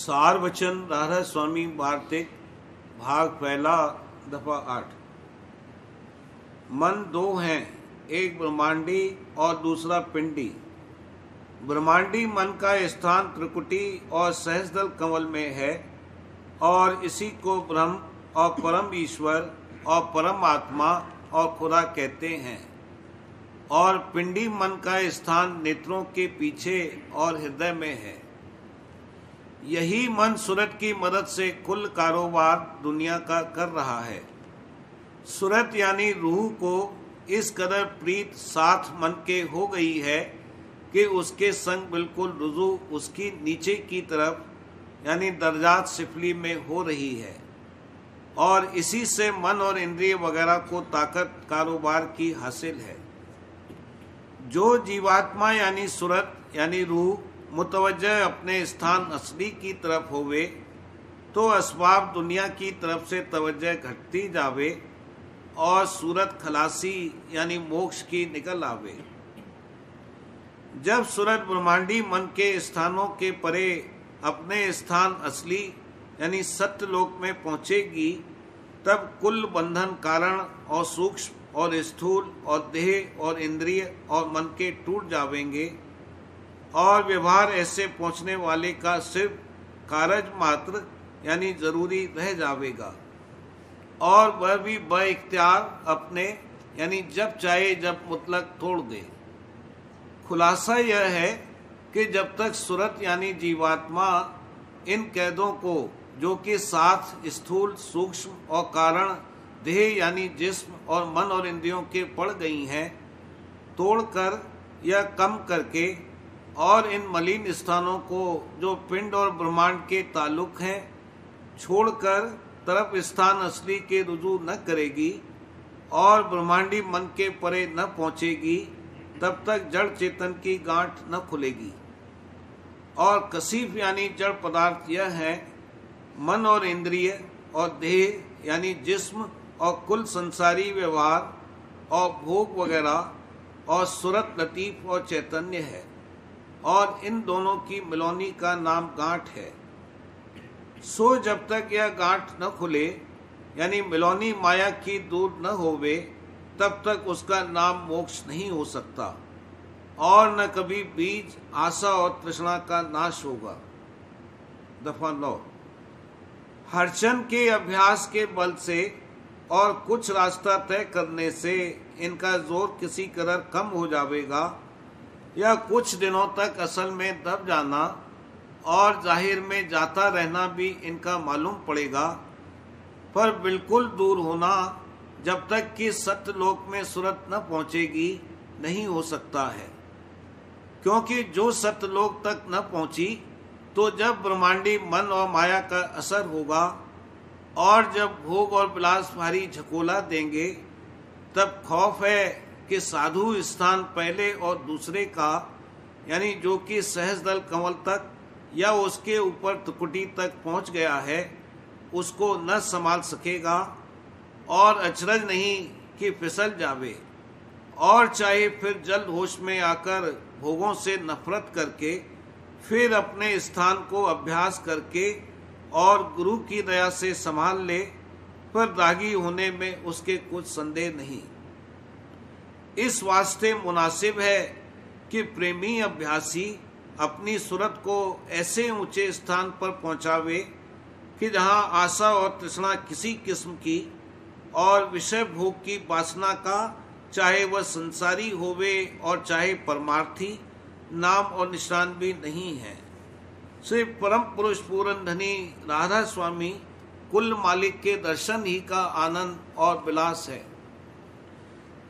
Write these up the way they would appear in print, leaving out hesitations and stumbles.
सार वचन राधा स्वामी वार्तिक भाग पहला दफा 8। मन दो हैं, एक ब्रह्मांडी और दूसरा पिंडी। ब्रह्मांडी मन का स्थान त्रिकुटी और सहस्रदल कमल में है और इसी को ब्रह्म और परम ईश्वर और परम आत्मा और खुदा कहते हैं। और पिंडी मन का स्थान नेत्रों के पीछे और हृदय में है। यही मन सूरत की मदद से कुल कारोबार दुनिया का कर रहा है। सूरत यानी रूह को इस कदर प्रीत साथ मन के हो गई है कि उसके संग बिल्कुल रुजू उसकी नीचे की तरफ यानी दर्जात सिफली में हो रही है और इसी से मन और इंद्रिय वगैरह को ताकत कारोबार की हासिल है। जो जीवात्मा यानी सूरत यानी रूह मुतवज्जह अपने स्थान असली की तरफ होवे तो असबाब दुनिया की तरफ से तवज्जह घटती जावे और सूरत खलासी यानी मोक्ष की निकल आवे। जब सूरत ब्रह्मांडी मन के स्थानों के परे अपने स्थान असली यानी सत्यलोक में पहुंचेगी तब कुल बंधन कारण और सूक्ष्म और स्थूल और देह और इंद्रिय और मन के टूट जावेंगे और व्यवहार ऐसे पहुंचने वाले का सिर्फ कारज मात्र यानी जरूरी रह जावेगा और वह भी बइख्तियार अपने यानी जब चाहे जब मुतलक तोड़ दे। खुलासा यह है कि जब तक सूरत यानी जीवात्मा इन कैदों को जो कि साथ स्थूल सूक्ष्म और कारण देह यानी जिस्म और मन और इंद्रियों के पड़ गई हैं तोड़कर या कम करके और इन मलिन स्थानों को जो पिंड और ब्रह्मांड के ताल्लुक हैं छोड़कर तरफ स्थान असली के रुजू न करेगी और ब्रह्मांडी मन के परे न पहुंचेगी तब तक जड़ चेतन की गांठ न खुलेगी। और कसीफ यानी जड़ पदार्थ यह है मन और इंद्रिय और देह यानी जिस्म और कुल संसारी व्यवहार और भोग वगैरह और सूरत लतीफ और चैतन्य है और इन दोनों की मिलौनी का नाम गांठ है। सो जब तक यह गांठ न खुले यानी मिलौनी माया की दूर न होवे तब तक उसका नाम मोक्ष नहीं हो सकता और न कभी बीज आशा और तृष्णा का नाश होगा। दफा 9। हर्षण के अभ्यास के बल से और कुछ रास्ता तय करने से इनका जोर किसी कदर कम हो जाएगा या कुछ दिनों तक असल में दब जाना और जाहिर में जाता रहना भी इनका मालूम पड़ेगा, पर बिल्कुल दूर होना जब तक कि सत्यलोक में सूरत न पहुंचेगी नहीं हो सकता है। क्योंकि जो सत्यलोक तक न पहुंची तो जब ब्रह्मांडी मन और माया का असर होगा और जब भोग और विलास भारी झकोला देंगे तब खौफ है कि साधु स्थान पहले और दूसरे का यानी जो कि सहस्रदल कमल तक या उसके ऊपर त्रिकुटी तक पहुंच गया है उसको न संभाल सकेगा और अचरज नहीं कि फिसल जावे और चाहे फिर जल्द होश में आकर भोगों से नफरत करके फिर अपने स्थान को अभ्यास करके और गुरु की दया से संभाल ले, पर रागी होने में उसके कुछ संदेह नहीं। इस वास्ते मुनासिब है कि प्रेमी अभ्यासी अपनी सूरत को ऐसे ऊंचे स्थान पर पहुंचावे कि जहां आशा और तृष्णा किसी किस्म की और विषय भोग की वासना का चाहे वह संसारी होवे और चाहे परमार्थी नाम और निशान भी नहीं है। श्री परम पुरुष पूरन धनी राधा स्वामी कुल मालिक के दर्शन ही का आनंद और विलास है।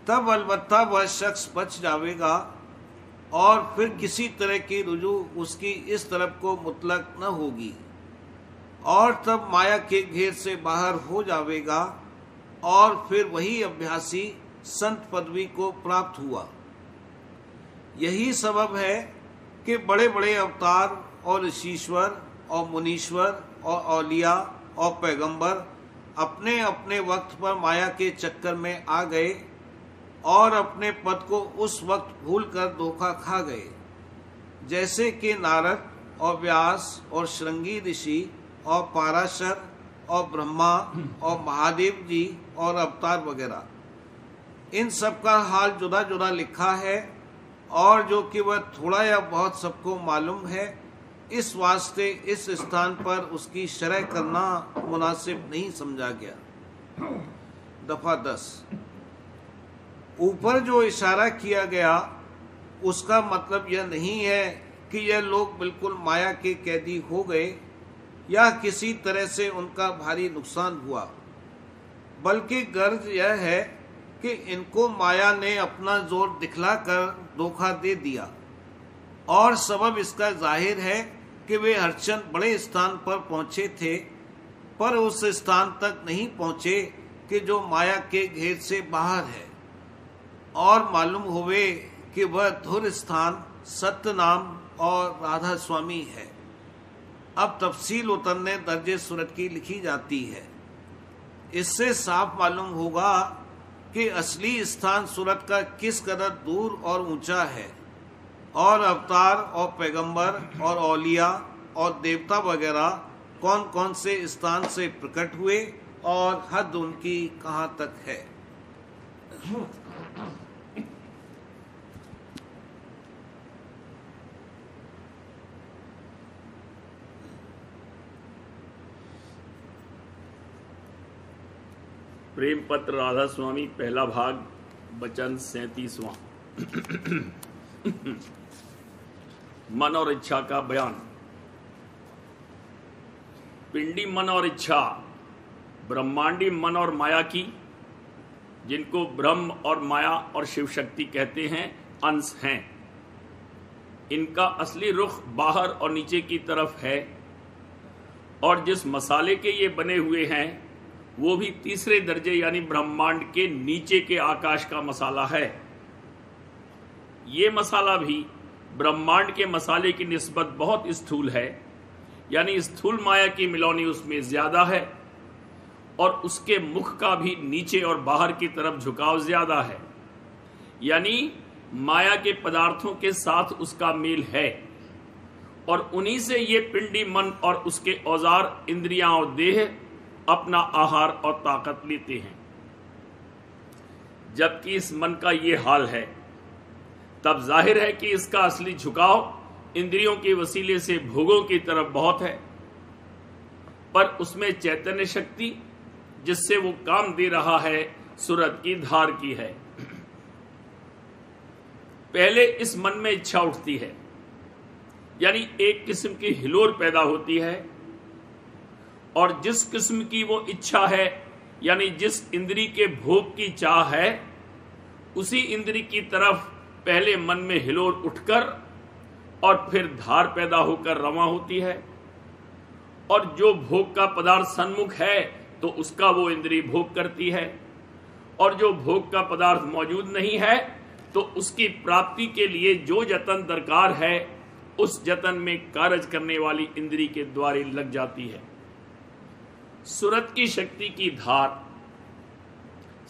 तब अलबत्ता वह शख्स बच जाएगा और फिर किसी तरह की रुजू उसकी इस तरफ को मुतलक न होगी और तब माया के घेर से बाहर हो जाएगा और फिर वही अभ्यासी संत पदवी को प्राप्त हुआ। यही सबब है कि बड़े बड़े अवतार और ऋषीश्वर और मुनीश्वर और औलिया और पैगंबर अपने अपने वक्त पर माया के चक्कर में आ गए और अपने पद को उस वक्त भूलकर धोखा खा गए। जैसे कि नारद और व्यास और श्रृंगी ऋषि और पाराशर और ब्रह्मा और महादेव जी और अवतार वगैरह, इन सब का हाल जुदा जुदा लिखा है और जो कि वह थोड़ा या बहुत सबको मालूम है, इस वास्ते इस स्थान पर उसकी शरह करना मुनासिब नहीं समझा गया। दफा 10। ऊपर जो इशारा किया गया उसका मतलब यह नहीं है कि यह लोग बिल्कुल माया के कैदी हो गए या किसी तरह से उनका भारी नुकसान हुआ, बल्कि गर्ज यह है कि इनको माया ने अपना जोर दिखलाकर धोखा दे दिया और सबब इसका जाहिर है कि वे हरचंद बड़े स्थान पर पहुंचे थे, पर उस स्थान तक नहीं पहुंचे कि जो माया के घेर से बाहर है और मालूम हुए कि वह धुर स्थान सत्यनाम और राधा स्वामी है। अब तफसील उतरने दर्जे सूरत की लिखी जाती है। इससे साफ मालूम होगा कि असली स्थान सूरत का किस कदर दूर और ऊंचा है और अवतार और पैगंबर और औलिया और देवता वगैरह कौन कौन से स्थान से प्रकट हुए और हद उनकी कहाँ तक है। प्रेम पत्र राधा स्वामी, पहला भाग, वचन 37वां। मन और इच्छा का बयान। पिंडी मन और इच्छा ब्रह्मांडी मन और माया की, जिनको ब्रह्म और माया और शिव शक्ति कहते हैं, अंश हैं। इनका असली रुख बाहर और नीचे की तरफ है और जिस मसाले के ये बने हुए हैं वो भी तीसरे दर्जे यानी ब्रह्मांड के नीचे के आकाश का मसाला है। ये मसाला भी ब्रह्मांड के मसाले की निस्बत बहुत स्थूल है, यानी स्थूल माया की मिलौनी उसमें ज्यादा है और उसके मुख का भी नीचे और बाहर की तरफ झुकाव ज्यादा है, यानी माया के पदार्थों के साथ उसका मेल है और उन्हीं से ये पिंडी मन और उसके औजार, इंद्रियां और देह अपना आहार और ताकत लेते हैं। जबकि इस मन का ये हाल है, तब जाहिर है कि इसका असली झुकाव इंद्रियों के वसीले से भोगों की तरफ बहुत है, पर उसमें चैतन्य शक्ति जिससे वो काम दे रहा है सूरत की धार की है। पहले इस मन में इच्छा उठती है, यानी एक किस्म की हिलोर पैदा होती है और जिस किस्म की वो इच्छा है, यानी जिस इंद्री के भोग की चाह है, उसी इंद्री की तरफ पहले मन में हिलोर उठकर और फिर धार पैदा होकर रवां होती है और जो भोग का पदार्थ सन्मुख है तो उसका वो इंद्री भोग करती है और जो भोग का पदार्थ मौजूद नहीं है तो उसकी प्राप्ति के लिए जो जतन दरकार है उस जतन में कार्य करने वाली इंद्री के द्वारे लग जाती है। सूरत की शक्ति की धार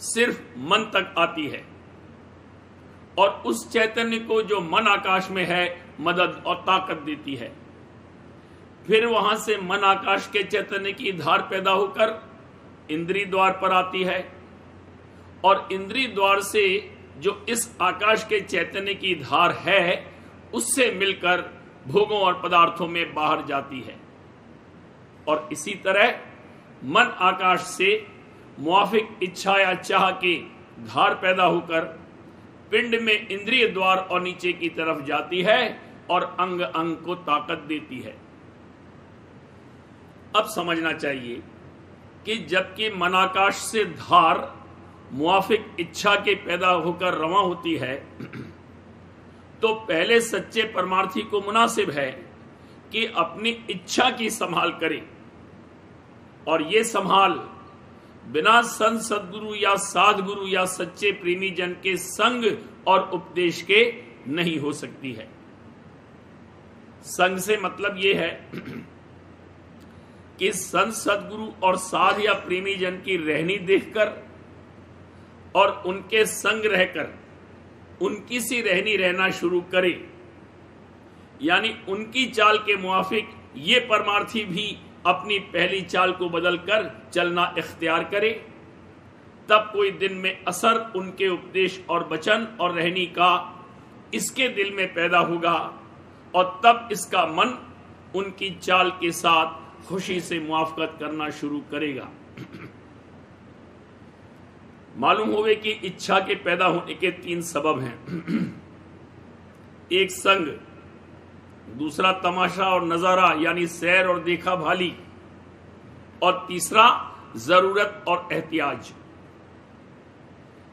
सिर्फ मन तक आती है और उस चैतन्य को जो मन आकाश में है मदद और ताकत देती है। फिर वहां से मन आकाश के चैतन्य की धार पैदा होकर इंद्री द्वार पर आती है और इंद्री द्वार से जो इस आकाश के चैतन्य की धार है उससे मिलकर भोगों और पदार्थों में बाहर जाती है और इसी तरह मन आकाश से मुआफिक इच्छा या चाह की धार पैदा होकर पिंड में इंद्रिय द्वार और नीचे की तरफ जाती है और अंग अंग को ताकत देती है। अब समझना चाहिए कि जबकि मन आकाश से धार मुआफिक इच्छा के पैदा होकर रवां होती है तो पहले सच्चे परमार्थी को मुनासिब है कि अपनी इच्छा की संभाल करे और ये संभाल बिना संत सदगुरु या साधगुरु या सच्चे प्रेमी जन के संग और उपदेश के नहीं हो सकती है। संग से मतलब ये है कि संत सदगुरु और साध या प्रेमी जन की रहनी देखकर और उनके संग रहकर उनकी सी रहनी रहना शुरू करे, यानी उनकी चाल के मुआफिक ये परमार्थी भी अपनी पहली चाल को बदलकर चलना इख्तियार करे, तब कोई दिन में असर उनके उपदेश और वचन और रहनी का इसके दिल में पैदा होगा और तब इसका मन उनकी चाल के साथ खुशी से मुआफकत करना शुरू करेगा। मालूम होवे कि इच्छा के पैदा होने के 3 सबब हैं। एक संग, दूसरा तमाशा और नजारा यानी सैर और देखा भाली, और तीसरा जरूरत और एहतियाज।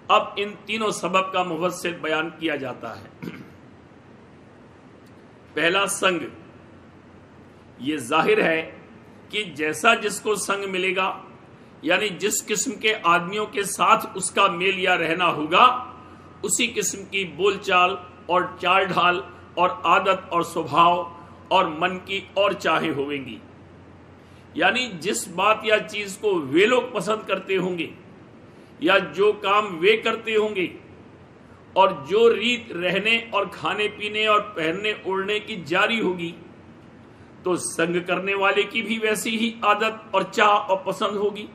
अब इन तीनों सबब का मुफस्सिल बयान किया जाता है। पहला संग, ये जाहिर है कि जैसा जिसको संग मिलेगा, यानी जिस किस्म के आदमियों के साथ उसका मेल या रहना होगा, उसी किस्म की बोलचाल और चाल ढाल और आदत और स्वभाव और मन की और चाहें होंगी। यानी जिस बात या चीज को वे लोग पसंद करते होंगे या जो काम वे करते होंगे और जो रीत रहने और खाने पीने और पहनने ओढ़ने की जारी होगी, तो संग करने वाले की भी वैसी ही आदत और चाह और पसंद होगी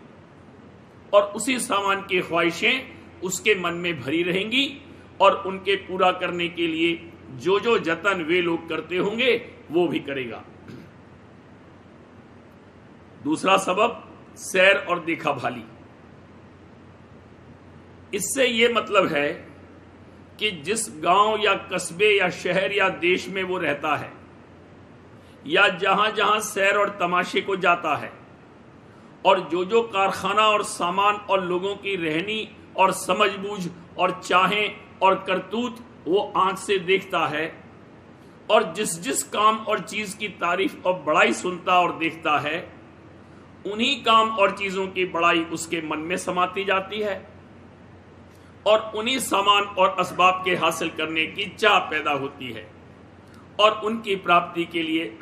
और उसी सामान की ख्वाहिशें उसके मन में भरी रहेंगी और उनके पूरा करने के लिए जो जो जतन वे लोग करते होंगे वो भी करेगा। दूसरा सबब, सैर और देखा भाली। इससे ये मतलब है कि जिस गांव या कस्बे या शहर या देश में वो रहता है या जहां जहां सैर और तमाशे को जाता है और जो जो कारखाना और सामान और लोगों की रहनी और समझबूझ और चाहें और करतूत वो आंख से देखता है और जिस जिस काम और चीज की तारीफ और बड़ाई सुनता और देखता है, उन्हीं काम और चीजों की बड़ाई उसके मन में समाती जाती है और उन्हीं सामान और असबाब के हासिल करने की चाह पैदा होती है और उनकी प्राप्ति के लिए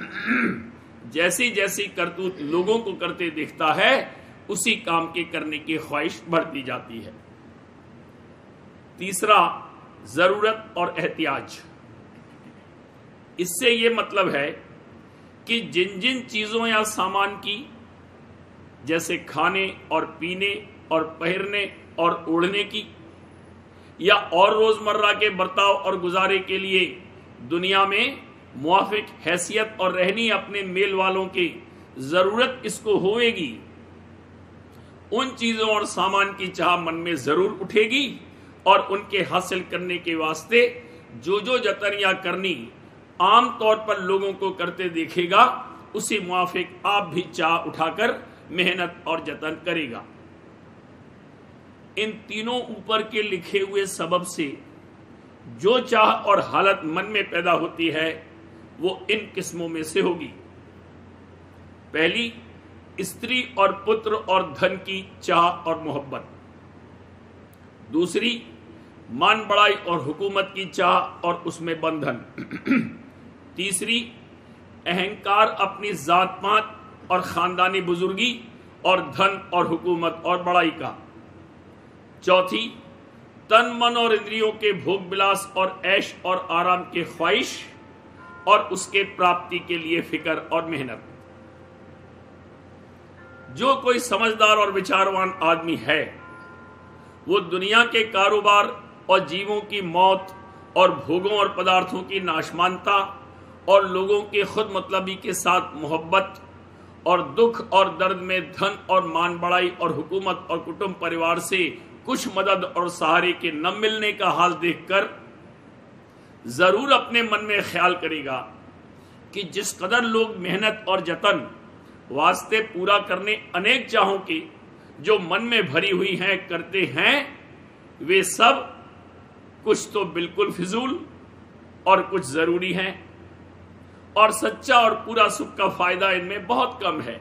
जैसी जैसी करतूत लोगों को करते देखता है, उसी काम के करने की ख्वाहिश बढ़ती जाती है। तीसरा, जरूरत और एहतियाज। इससे यह मतलब है कि जिन जिन चीजों या सामान की, जैसे खाने और पीने और पहनने और ओढ़ने की, या और रोजमर्रा के बर्ताव और गुजारे के लिए दुनिया में मुआफिक हैसियत और रहनी अपने मेल वालों की जरूरत इसको होएगी, उन चीजों और सामान की चाह मन में जरूर उठेगी और उनके हासिल करने के वास्ते जो जो जतन या करनी आम तौर पर लोगों को करते देखेगा, उसी मुआफिक आप भी चाह उठाकर मेहनत और जतन करेगा। इन तीनों ऊपर के लिखे हुए सबब से जो चाह और हालत मन में पैदा होती है वो इन किस्मों में से होगी। पहली, स्त्री और पुत्र और धन की चाह और मोहब्बत। दूसरी, मान बढ़ाई और हुकूमत की चाह और उसमें बंधन। तीसरी, अहंकार अपनी जात पात और खानदानी बुजुर्गी और धन और हुकूमत और बड़ाई का। चौथी, तन मन और इंद्रियों के भोग विलास और ऐश और आराम के ख्वाहिश और उसके प्राप्ति के लिए फिक्र और मेहनत। जो कोई समझदार और विचारवान आदमी है वो दुनिया के कारोबार और जीवों की मौत और भोगों और पदार्थों की नाशमानता और लोगों के खुद मतलबी के साथ मोहब्बत और दुख और दर्द में धन और मान बढ़ाई और हुकूमत और कुटुंब परिवार से कुछ मदद और सहारे के न मिलने का हाल देखकर जरूर अपने मन में ख्याल करेगा कि जिस कदर लोग मेहनत और जतन वास्ते पूरा करने अनेक चाहों की जो मन में भरी हुई हैं करते हैं, वे सब कुछ तो बिल्कुल फिजूल और कुछ जरूरी हैं और सच्चा और पूरा सुख का फायदा इनमें बहुत कम है।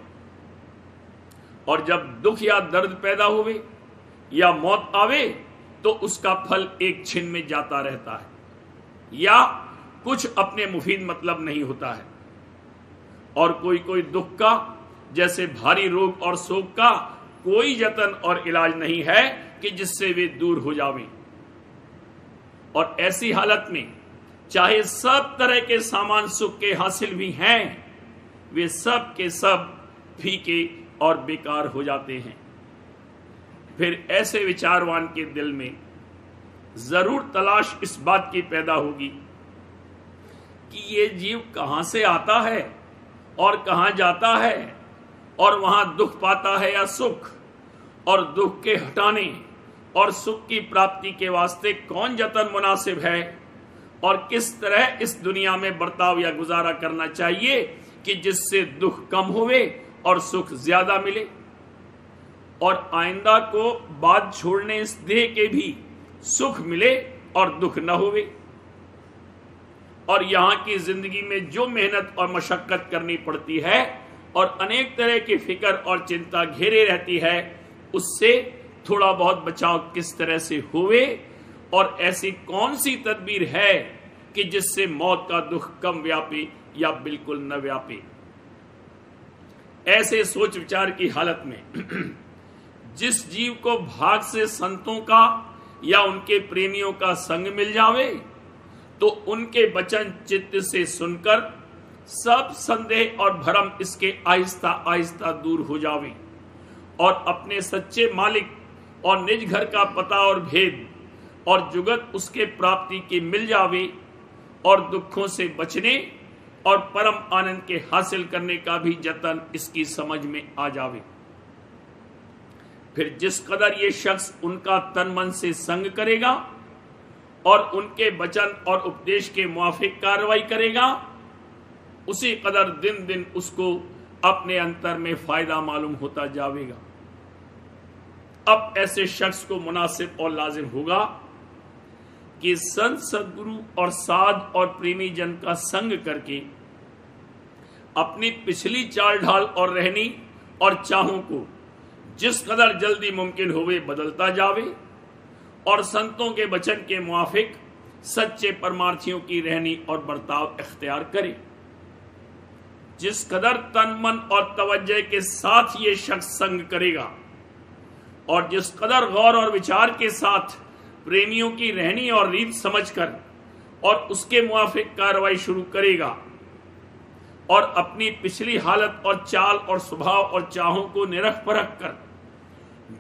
और जब दुख या दर्द पैदा हुए या मौत आवे तो उसका फल एक छिन में जाता रहता है या कुछ अपने मुफीद मतलब नहीं होता है। और कोई कोई दुख का, जैसे भारी रोग और शोक का, कोई जतन और इलाज नहीं है कि जिससे वे दूर हो जावें। और ऐसी हालत में चाहे सब तरह के सामान सुख के हासिल भी हैं, वे सब के सब फीके और बेकार हो जाते हैं। फिर ऐसे विचारवान के दिल में जरूर तलाश इस बात की पैदा होगी कि ये जीव कहां से आता है और कहां जाता है, और वहां दुख पाता है या सुख, और दुख के हटाने और सुख की प्राप्ति के वास्ते कौन जतन मुनासिब है, और किस तरह इस दुनिया में बर्ताव या गुजारा करना चाहिए कि जिससे दुख कम होवे और सुख ज्यादा मिले, और आइंदा को बाद छोड़ने इस देह के भी सुख मिले और दुख न होवे। और यहां की जिंदगी में जो मेहनत और मशक्कत करनी पड़ती है और अनेक तरह की फिक्र और चिंता घेरे रहती है, उससे थोड़ा बहुत बचाव किस तरह से होवे, और ऐसी कौन सी तदबीर है कि जिससे मौत का दुख कम व्यापे या बिल्कुल न व्यापे। ऐसे सोच विचार की हालत में जिस जीव को भाग से संतों का या उनके प्रेमियों का संग मिल जावे, तो उनके वचन चित्त से सुनकर सब संदेह और भ्रम इसके आहिस्ता आहिस्ता दूर हो जावे, और अपने सच्चे मालिक और निज घर का पता और भेद और जुगत उसके प्राप्ति की मिल जावे, और दुखों से बचने और परम आनंद के हासिल करने का भी जतन इसकी समझ में आ जावे। फिर जिस कदर ये शख्स उनका तन मन से संग करेगा और उनके वचन और उपदेश के मुआफिक कार्रवाई करेगा, उसी कदर दिन दिन उसको अपने अंतर में फायदा मालूम होता जाएगा। अब ऐसे शख्स को मुनासिब और लाजिम होगा कि संत सदगुरु और साध और प्रेमी जन का संग करके अपनी पिछली चाल ढाल और रहनी और चाहों को जिस कदर जल्दी मुमकिन होवे बदलता जावे, और संतों के वचन के मुआफिक सच्चे परमार्थियों की रहनी और बर्ताव इख्तियार करे। जिस कदर तन मन और तवज्जो के साथ ये शख्स संग करेगा, और जिस कदर गौर और विचार के साथ प्रेमियों की रहनी और रीत समझकर और उसके मुआफिक कार्रवाई शुरू करेगा, और अपनी पिछली हालत और चाल और स्वभाव और चाहों को निरख परख कर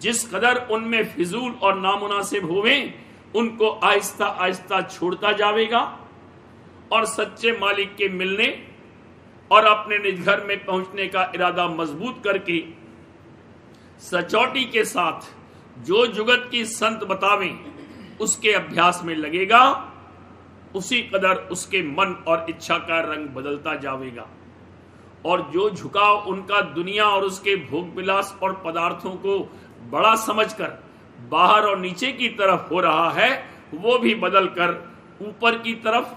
जिस कदर उनमें फिजूल और नामुनासिब होवे उनको आहिस्ता आहिस्ता छोड़ता जाएगा, और सच्चे मालिक के मिलने और अपने निज घर में पहुंचने का इरादा मजबूत करके सचौटी के साथ जो जुगत की संत बतावें उसके अभ्यास में लगेगा, उसी कदर उसके मन और इच्छा का रंग बदलता जाएगा, और जो झुकाव उनका दुनिया और उसके भोग विलास और पदार्थों को बड़ा समझकर बाहर और नीचे की तरफ हो रहा है, वो भी बदलकर ऊपर की तरफ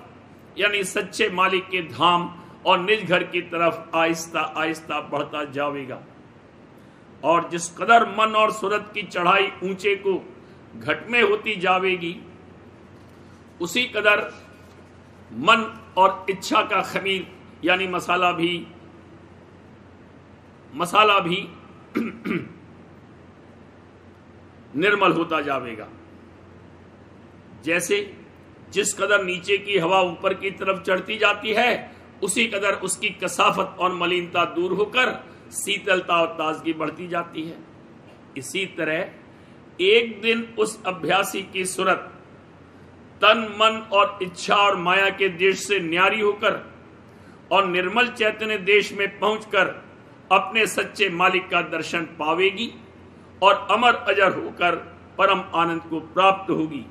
यानी सच्चे मालिक के धाम और निज घर की तरफ आहिस्ता आहिस्ता बढ़ता जाएगा। और जिस कदर मन और सूरत की चढ़ाई ऊंचे को घट में होती जाएगी, उसी कदर मन और इच्छा का खमीर यानी मसाला भी निर्मल होता जाएगा। जैसे जिस कदर नीचे की हवा ऊपर की तरफ चढ़ती जाती है, उसी कदर उसकी कसाफत और मलिनता दूर होकर शीतलता और ताजगी बढ़ती जाती है। इसी तरह एक दिन उस अभ्यासी की सूरत तन मन और इच्छा और माया के देश से न्यारी होकर और निर्मल चैतन्य देश में पहुंचकर अपने सच्चे मालिक का दर्शन पावेगी, और अमर अजर होकर परम आनंद को प्राप्त होगी,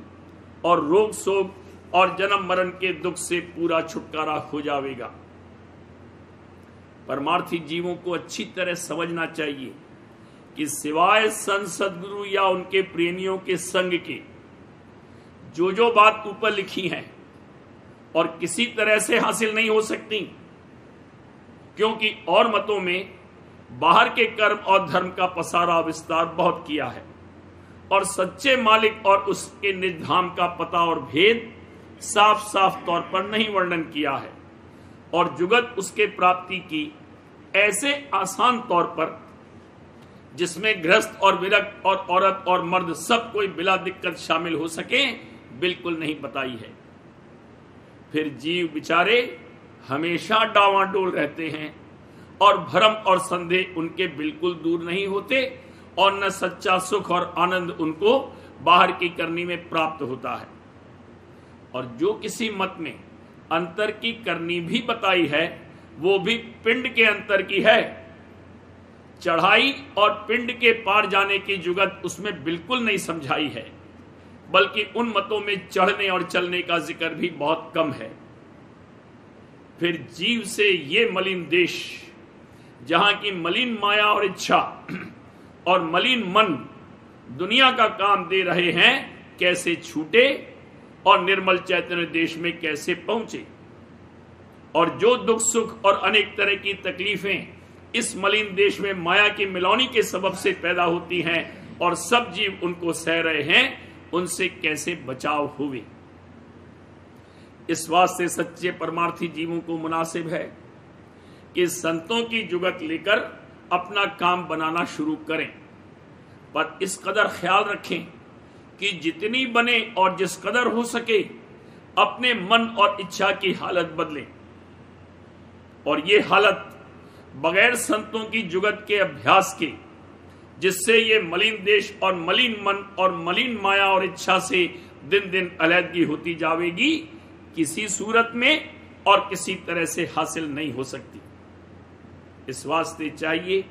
और रोग शोक और जन्म मरण के दुख से पूरा छुटकारा हो जाएगा। परमार्थी जीवों को अच्छी तरह समझना चाहिए कि सिवाय संत सदगुरु या उनके प्रेमियों के संग के जो बात ऊपर लिखी है और किसी तरह से हासिल नहीं हो सकती, क्योंकि और मतों में बाहर के कर्म और धर्म का पसारा विस्तार बहुत किया है, और सच्चे मालिक और उसके निज धाम का पता और भेद साफ साफ तौर पर नहीं वर्णन किया है, और जुगत उसके प्राप्ति की ऐसे आसान तौर पर जिसमें गृहस्थ और विरक्त और औरत और मर्द सब कोई बिला दिक्कत शामिल हो सके बिल्कुल नहीं बताई है। फिर जीव बेचारे हमेशा डावाडोल रहते हैं और भ्रम और संदेह उनके बिल्कुल दूर नहीं होते और न सच्चा सुख और आनंद उनको बाहर की करनी में प्राप्त होता है। और जो किसी मत में अंतर की करनी भी बताई है वो भी पिंड के अंतर की है। चढ़ाई और पिंड के पार जाने की जुगत उसमें बिल्कुल नहीं समझाई है, बल्कि उन मतों में चढ़ने और चलने का जिक्र भी बहुत कम है। फिर जीव से ये मलिन देश, जहां की मलिन माया और इच्छा और मलिन मन दुनिया का काम दे रहे हैं, कैसे छूटे और निर्मल चैतन्य देश में कैसे पहुंचे। और जो दुख सुख और अनेक तरह की तकलीफें इस मलिन देश में माया की मिलौनी के सबब से पैदा होती हैं और सब जीव उनको सह रहे हैं, उनसे कैसे बचाव हुए। इस वास्ते सच्चे परमार्थी जीवों को मुनासिब है कि संतों की जुगत लेकर अपना काम बनाना शुरू करें, पर इस कदर ख्याल रखें कि जितनी बने और जिस कदर हो सके अपने मन और इच्छा की हालत बदलें। और ये हालत बगैर संतों की जुगत के अभ्यास के, जिससे ये मलिन देश और मलिन मन और मलिन माया और इच्छा से दिन दिन अलहदगी होती जाएगी, किसी सूरत में और किसी तरह से हासिल नहीं हो सकती। इस वास्ते चाहिए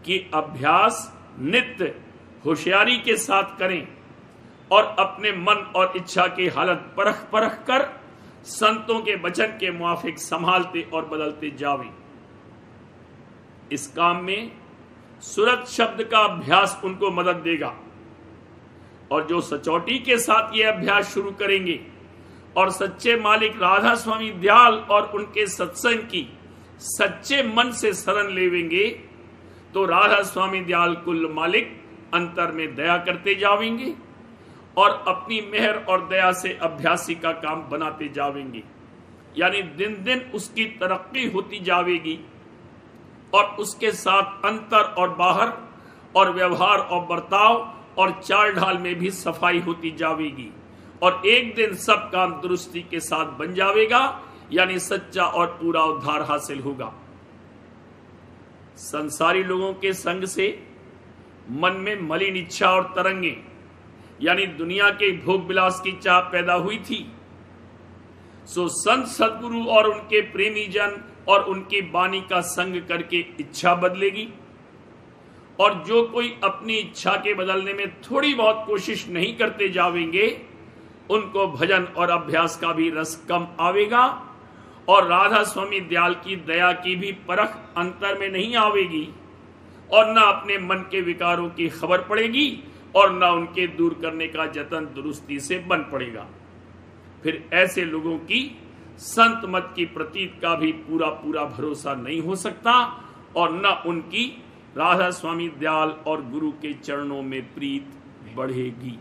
कि अभ्यास नित्य होशियारी के साथ करें और अपने मन और इच्छा की हालत परख परख कर संतों के वचन के मुआफिक संभालते और बदलते जावें। इस काम में सुरत शब्द का अभ्यास उनको मदद देगा। और जो सचौटी के साथ ये अभ्यास शुरू करेंगे और सच्चे मालिक राधा स्वामी दयाल और उनके सत्संग की सच्चे मन से शरण लेवेंगे, तो राधा स्वामी दयाल कुल मालिक अंतर में दया करते जावेंगे और अपनी मेहर और दया से अभ्यासी का काम बनाते जावेंगे। यानी दिन दिन उसकी तरक्की होती जाएगी और उसके साथ अंतर और बाहर और व्यवहार और बर्ताव और चाल ढाल में भी सफाई होती जाएगी और एक दिन सब काम दुरुस्ती के साथ बन जाएगा, यानी सच्चा और पूरा उद्धार हासिल होगा। संसारी लोगों के संग से मन में मलिन इच्छा और तरंगे, यानी दुनिया के भोग विलास की चाह पैदा हुई थी। सो संत सदगुरु और उनके प्रेमी जन और उनकी वाणी का संग करके इच्छा बदलेगी। और जो कोई अपनी इच्छा के बदलने में थोड़ी बहुत कोशिश नहीं करते जावेंगे, उनको भजन और अभ्यास का भी रस कम आवेगा और राधा स्वामी दयाल की दया की भी परख अंतर में नहीं आवेगी और न अपने मन के विकारों की खबर पड़ेगी और न उनके दूर करने का जतन दुरुस्ती से बन पड़ेगा। फिर ऐसे लोगों की संत मत की प्रतीत का भी पूरा पूरा भरोसा नहीं हो सकता और न उनकी राधा स्वामी दयाल और गुरु के चरणों में प्रीत बढ़ेगी।